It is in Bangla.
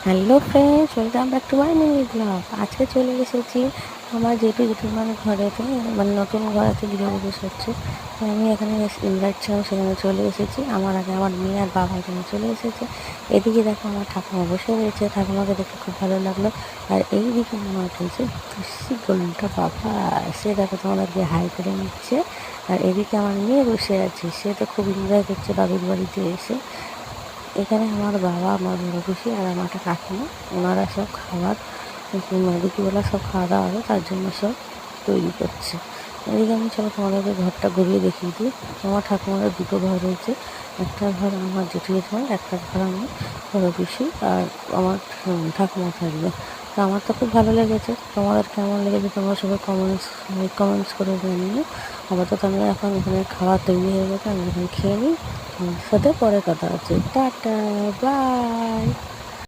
Hello friends, welcome back to my mini blog. আজকে চলে এসেছি আমার জেঠিমার ঘরেতে, মানে নতুন ঘরেতে গৃহপ্রবেশ হচ্ছে। তো আমি এখানে ইনভাইট ছিলাম, সেখানে চলে এসেছি। আমার আগে আমার মেয়ে আর বাবা এখানে চলে এসেছে। এদিকে দেখো আমার ঠাকুমা বসে রয়েছে, ঠাকুমাকে দেখতে খুব ভালো লাগলো। আর এইদিকে আমার উঠেছে খুশি গোলটা বাবা, সে দেখো তোমাদেরকে হাই করে নিচ্ছে। আর এদিকে আমার মেয়ে বসে আছে, সে তো খুব এনজয় করছে বাবির বাড়িতে এসে। এখানে আমার বাবা, আমার বড় পিসি আর আমার একটা কাকিমা, ওনারা সব খাবার দুপুরবেলা সব খাওয়া দাওয়া হবে, তার জন্য সব তৈরি করছে। এদিকে আমি চলো তোমাদেরকে ঘরটা ঘুরিয়ে দেখিয়ে দিই। আমার ঠাকুমার দুটো ঘর রয়েছে, একটা ঘর আমার জেঠিমা, একটা ঘর আমার বড় পিসি আর আমার ঠাকুমা থাকবে। তো আমার তো খুব ভালো লেগেছে, তোমাদের কেমন লেগেছে তোমরা সবাই কমেন্টস করে জানিও। আপাতত আমি এখন এখানে খাবার তৈরি হয়ে গেছে, আমি এখন খেয়ে নিই। সাথে পরে কথা হচ্ছে। Tata, by.